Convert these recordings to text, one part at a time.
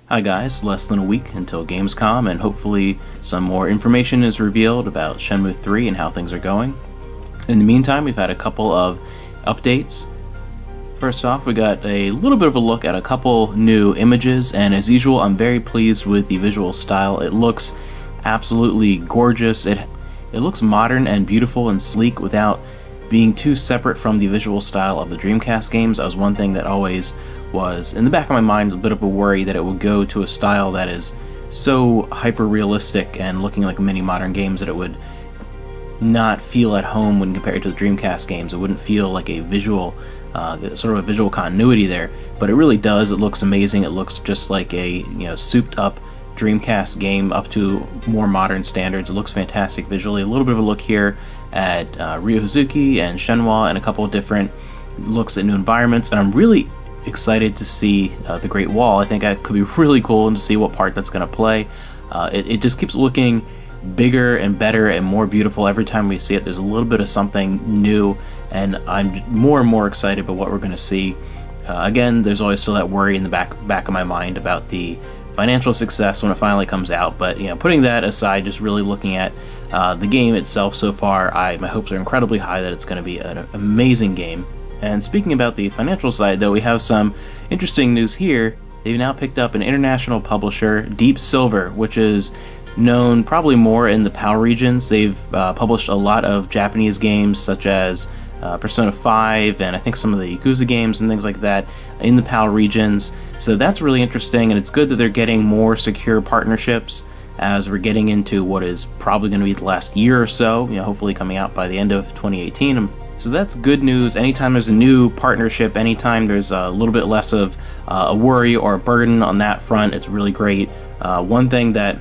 Hi guys, less than a week until Gamescom, and hopefully some more information is revealed about Shenmue 3 and how things are going. In the meantime, we've had a couple of updates. First off, we got a little bit of a look at a couple new images, and as usual, I'm very pleased with the visual style. It looks absolutely gorgeous. It looks modern and beautiful and sleek without being too separate from the visual style of the Dreamcast games. That was one thing that always was in the back of my mind, a bit of a worry that it would go to a style that is so hyper-realistic and looking like many modern games that it would not feel at home when compared to the Dreamcast games. It wouldn't feel like a visual, sort of a visual continuity there, but it really does. It looks amazing. It looks just like a souped-up Dreamcast game up to more modern standards. It looks fantastic visually. A little bit of a look here at Ryo Hazuki and Shenmue and a couple of different looks at new environments, and I'm really excited to see the Great Wall. I think that could be really cool and to see what part that's going to play. It just keeps looking bigger and better and more beautiful every time we see it. There's a little bit of something new, and I'm more and more excited about what we're going to see. Again, there's always still that worry in the back of my mind about the financial success when it finally comes out, but putting that aside, just really looking at the game itself so far, my hopes are incredibly high that it's going to be an amazing game. And speaking about the financial side, though, we have some interesting news here. They've now picked up an international publisher, Deep Silver, which is known probably more in the PAL regions. They've published a lot of Japanese games such as Persona 5 and I think some of the Yakuza games and things like that in the PAL regions. So that's really interesting, and it's good that they're getting more secure partnerships as we're getting into what is probably going to be the last year or so, hopefully coming out by the end of 2018. So that's good news. Anytime there's a new partnership, anytime there's a little bit less of a worry or a burden on that front, it's really great. One thing that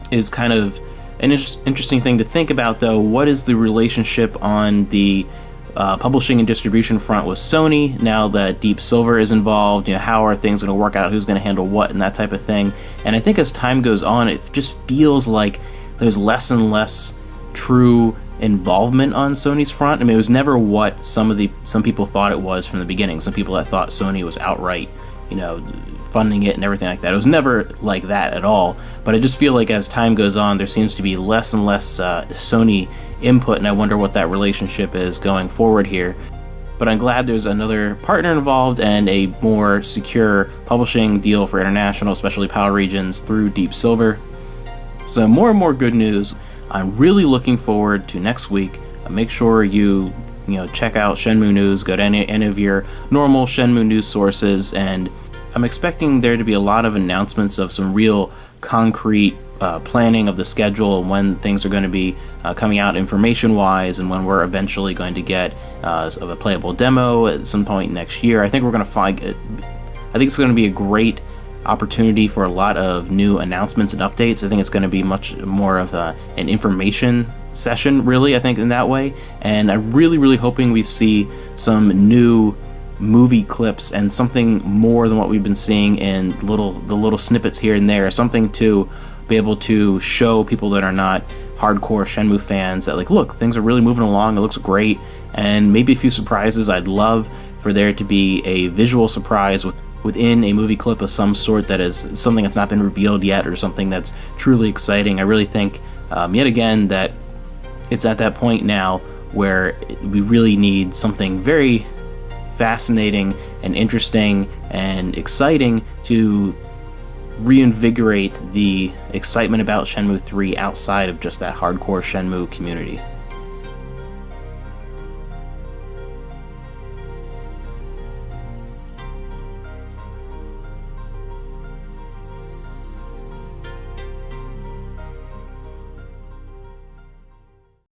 is kind of an interesting thing to think about, though, what is the relationship on the publishing and distribution front with Sony now that Deep Silver is involved? How are things going to work out? Who's going to handle what and that type of thing? And I think as time goes on, it just feels like there's less and less true involvement on Sony's front. I mean, it was never what some people thought it was from the beginning. Some people that thought Sony was outright, funding it and everything like that. It was never like that at all. But I just feel like as time goes on, there seems to be less and less Sony input, and I wonder what that relationship is going forward here. But I'm glad there's another partner involved and a more secure publishing deal for international, especially PAL regions, through Deep Silver. So more and more good news. I'm really looking forward to next week. Make sure you check out Shenmue News, go to any of your normal Shenmue news sources, and I'm expecting there to be a lot of announcements of some real concrete planning of the schedule and when things are going to be coming out information-wise, and when we're eventually going to get a playable demo at some point next year. I think we're going to find it. I think it's going to be a great opportunity for a lot of new announcements and updates. I think it's going to be much more of an information session, really, I think, in that way. And I'm really, really hoping we see some new movie clips and something more than what we've been seeing in the little snippets here and there, something to be able to show people that are not hardcore Shenmue fans that, like, look, things are really moving along, it looks great, and maybe a few surprises. I'd love for there to be a visual surprise within a movie clip of some sort that is something that's not been revealed yet, or something that's truly exciting. I really think, yet again, that it's at that point now where we really need something very fascinating and interesting and exciting to reinvigorate the excitement about Shenmue 3 outside of just that hardcore Shenmue community.